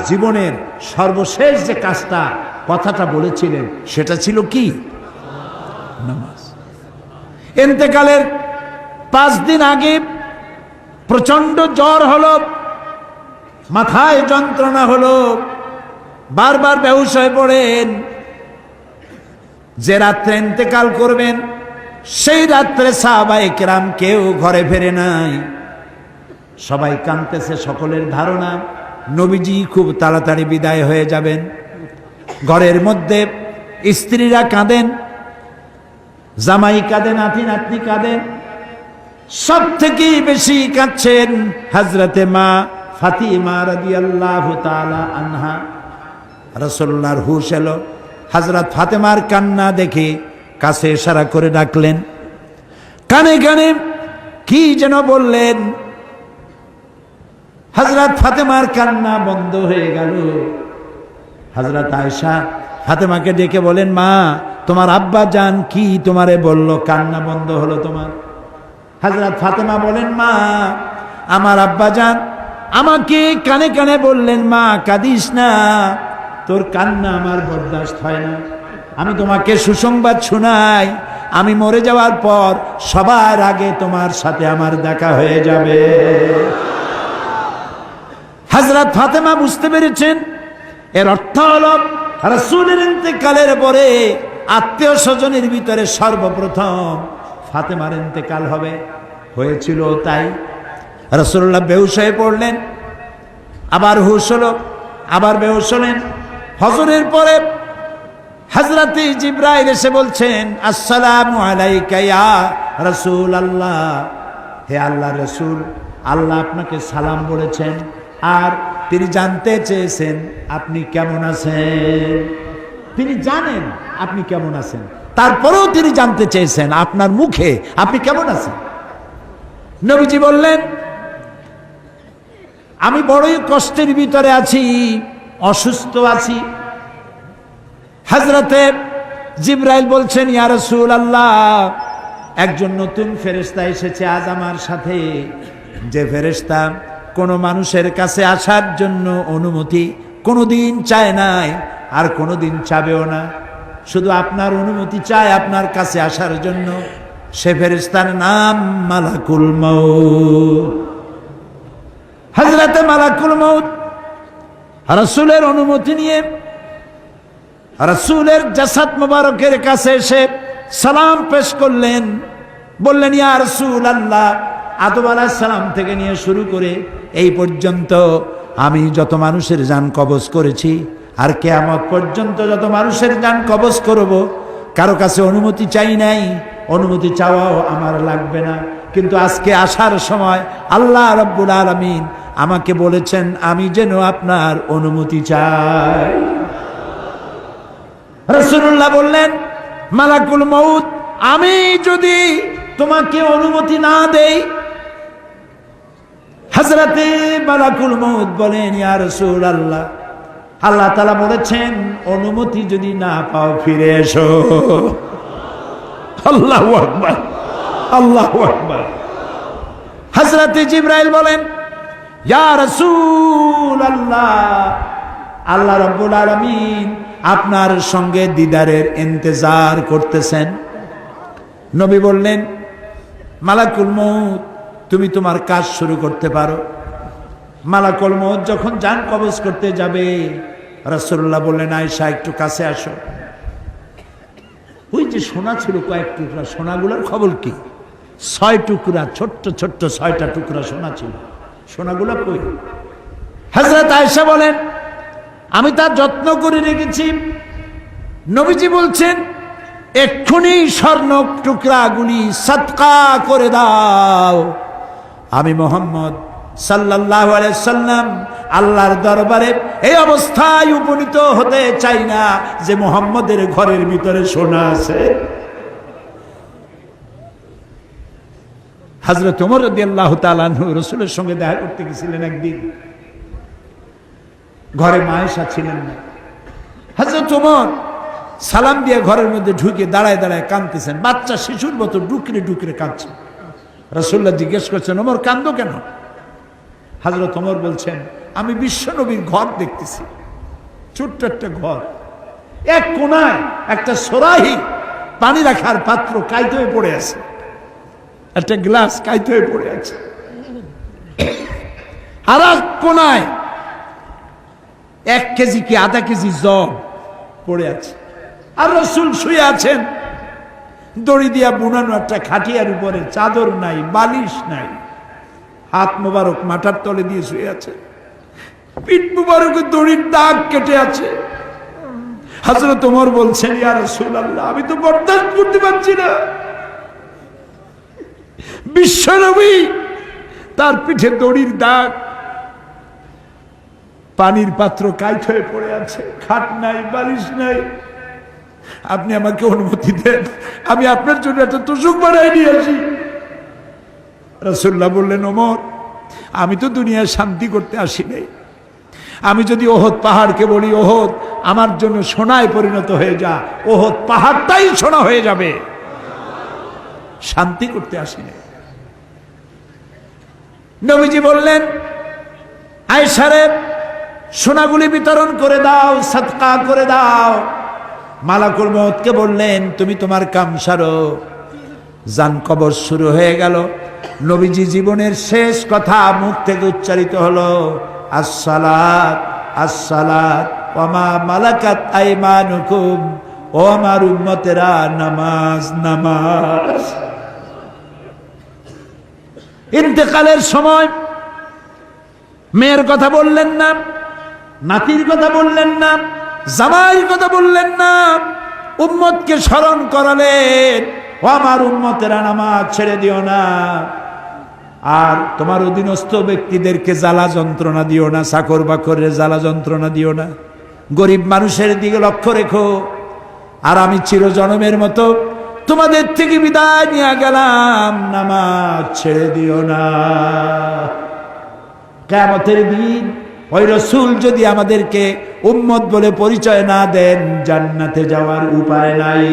জীবনের সর্বশেষ যে কাজটা কথাটা বলেছিলেন সেটা ছিল কি? নামাজ। ইন্তেকালের 5 দিন আগে প্রচন্ড জ্বর হলো, মাথায় যন্ত্রণা হলো, বারবার বেহুশ হয়ে পড়েন। যে রাত্রে ইন্তেকাল করবেন সেই রাত্রে সাহাবায়ে কেরাম কেউ ঘরে ফেরে নাই, সবাই কাঁদতেছে। সকলের ধারণা নবীজি খুব তাড়াতাড়ি বিদায় হয়ে যাবেন। ঘরের মধ্যে স্ত্রীরা কাঁদেন, জামাই কাঁদে, নাতি নাতনি কাঁদেন। সব থেকে বেশি কাঁদছেন হযরতে মা ফাতিমা রাদিয়াল্লাহু তাআলা আনহা। রাসূলুল্লাহর হুশ এলো, হযরত ফাতেমার কান্না দেখে কাছে ইশারা করে ডাকলেন, কানে কানে কি যেন বললেন। হযরত ফাতেমার কান্না বন্ধ হয়ে গেল। হযরত আয়েশা ফাতেমাকে ডেকে বলেন, মা তোমার আব্বা জান কি তোমারে বলল, কান্না বন্ধ হলো তোমার? হযরত ফাতেমা বলেন, মা আমার আব্বা জান আমাকে কানে কানে বললেন, মা কাঁদিস না, তোর কান্না আমার বরদাস্ত হয় না। আমি তোমাকে সুসংবাদ শোনাই, আমি মরে যাওয়ার পর সবার আগে তোমার সাথে আমার দেখা হয়ে যাবে। হযরত ফাতেমা বুঝতে পেরেছেন এর অর্থ হলো রাসূলের ইন্তেকালের পরে আত্মীয় স্বজনের ভিতরে সর্বপ্রথম ফাতেমার ইন্তেকাল হবে। হয়েছিল তাই। রাসূলুল্লাহ বেহুশ হয়ে পড়লেন, আবার হুশ হলো, আবার বেহুশ হলেন। হজরের পরে হযরত জিবরাইল এসে বলছেন, আসসালামু আলাইকা ইয়া রাসূলুল্লাহ, হে আল্লাহর রাসূল, আল্লাহ আপনাকে সালাম বলেছেন আর তিনি জানতে চেয়েছেন আপনি কেমন আছেন। তিনি জানেন আপনি কেমন আছেন, তারপরেও তিনি জানতে চেয়েছেন আপনার মুখে আপনি কেমন আছেন। নবীজি বললেন, আমি বড়ই কষ্টের ভিতরে আছি, অসুস্থ আছি। হযরতে জিবরাইল বলছেন, ইয়া রাসূলুল্লাহ, একজন নতুন ফেরেশতা এসেছে আজ আমার সাথে, যে ফেরেশতা কোনো মানুষের কাছে আসার জন্য অনুমতি কোনোদিন চায় নাই আর কোনোদিন চাবেও না, শুধু আপনার অনুমতি চায় আপনার কাছে আসার জন্য। সে ফেরেশতার নাম মালাকুল মউত। হযরতে মালাকুল মউত রাসূলের অনুমতি নিয়ে রাসূলের জাসাদ মুবারকের কাছে এসে সালাম পেশ করলেন। বললেন, ইয়া রাসূলুল্লাহ, আদম আলাইহিস সালাম থেকে নিয়ে শুরু করে এই পর্যন্ত আমি যত মানুষের জান কবজ করেছি আর কিয়ামত পর্যন্ত যত মানুষের জান কবজ করব, কারো কাছে অনুমতি চাই নাই, অনুমতি চাওয়াও আমার লাগবে না। কিন্তু আজকে আসার সময় আল্লাহ রাব্বুল আলামিন আমাকে বলেছেন আমি যেন আপনার অনুমতি চাই। রাসূলুল্লাহ বললেন, মালাকুল মউত, আমি যদি তোমাকে অনুমতি না দেই? হযরতে মালাকুল মউত বলেন, ইয়া রাসূলুল্লাহ, আল্লাহ তাআলা বলেছেন অনুমতি যদি না পাও ফিরে এসো। আল্লাহু আকবার, আল্লাহু আকবার। হযরতে জিবরাইল বলেন, ইয়া রাসূলুল্লাহ, আল্লাহ রাব্বুল আলামিন আপনার সঙ্গে দিদারের ইন্তজার করতেছেন। নবী বললেন, মালাকুল মউত, তুমি তোমার কাজ শুরু করতে পারো। মালাকুল মউত যখন জান কবজ করতে যাবে, রাসূলুল্লাহ বললেন, আয়েশা একটু কাছে আসো। ওই যে সোনা ছিল কয়েক টুকরা, সোনাগুলোর খবর কি? 6 টুকরা, ছোট্ট ছোট্ট 6টা টুকরা সোনা ছিল, সোনাগুলো কই? হযরত আয়েশা বলেন, আমি তার যত্ন করে রেখেছি। নবীজি বলছেন, এক্ষুনি স্বর্ণ টুকরাগুলি সদকা করে দাও। আমি মুহাম্মদ সাল্লাল্লাহু আলাইহি সাল্লাম আল্লাহর দরবারে এই অবস্থায় উপনীত হতে চাই না যে মুহাম্মদের ঘরের ভিতরে সোনা আছে। হযরত ওমর রাদিয়াল্লাহু তাআলা আনহু রাসূলের সঙ্গে দেখা করতে গেছিলেন একদিন। ঘরে মা আয়েশা ছিলেন না। হযরত ওমর সালাম দিয়ে ঘরের মধ্যে ঢুকে দাঁড়ায় দাঁড়ায় কাঁদতেছেন, বাচ্চা শিশুর মতো ডুকরে ডুকরে কাঁদছে। রাসূলুল্লাহ জিজ্ঞেস করছেন, ওমর কাঁদো কেন? হযরত ওমর বলছেন, আমি বিশ্বনবীর ঘর দেখতেছি, ছোট্ট একটা ঘর, এক কোনায় একটা সরাহি পানি রাখার পাত্র কাইত হয়ে পড়ে আছে, একটা গ্লাস কাইত হয়ে পড়ে আছে, আর এক কোনায় 1 কেজি কি আধা কেজি জব পড়ে আছে, আর রাসূল শুয়ে আছেন দড়ি দিয়া বুনানো একটা খাটিয়ার উপরে, চাদর নাই, বালিশ নাই, হাত মোবারক মাথার তলে দিয়ে শুয়ে আছে, পিঠ মোবারকে দড়ির দাগ কেটে আছে। হযরত ওমর বলছেন, ইয়া রাসূলুল্লাহ, আমি তো বরদাস্ত করতে পারছি না। বিশ্বনবী, তার পিঠে দড়ির দাগ, পানির পাত্র কাইট হয়ে পড়ে আছে, খাট নাই, বালিশ নাই, আপনি আমাকে অনুমতি দেন, আমি আপনার জন্য একটা তোষক বানাই নিয়ে আসি। রাসূলুল্লাহ বললেন, ওমর, আমি তো দুনিয়ায় শান্তি করতে আসি নাই, আমি যদি ওহদ পাহাড়কে বলি, ওহদ আমার জন্য সোনায় পরিণত হয়ে যা, ওহদ পাহাড়টাই সোনা হয়ে যাবে, শান্তি করতে আসি নাই। নবীজি বললেন, আয়েশারে সোনাগুলি বিতরণ করে দাও, সাদকা করে দাও। মালাকুল মউতকে বললেন, তুমি তোমার কাম সারো। জান কবর শুরু হয়ে গেল। নবীজি জীবনের শেষ কথা মুখ থেকে উচ্চারিত হলো, আসসালাত আসসালাত ওয়া মা মালাকাত আইমানুকুম, ও আমার উম্মতেরা, নামাজ নামাজ। ইন্তেকালের সময় মেয়ের কথা বললেন না, নাতির কথা বললেন না, জামাইয়ের কথা বললেন না, উম্মতকে স্মরণ করালেন, ও আমার উম্মতেরা, নামাজ ছেড়ে দিও না, আর তোমার অধীনস্থ ব্যক্তিদেরকে জ্বালা যন্ত্রণা দিও না, চাকর বাকরের জ্বালা যন্ত্রণা দিও না, গরিব মানুষের দিকে লক্ষ্য রেখো। আর আমি চিরজনমের মতো তোমাদের থেকে বিদায় নিয়ে গেলাম, নামাজ ছেড়ে দিও না। কিয়ামতের দিন ওই রাসূল যদি আমাদেরকে উম্মত বলে পরিচয় না দেন, জান্নাতে যাওয়ার উপায় নাই।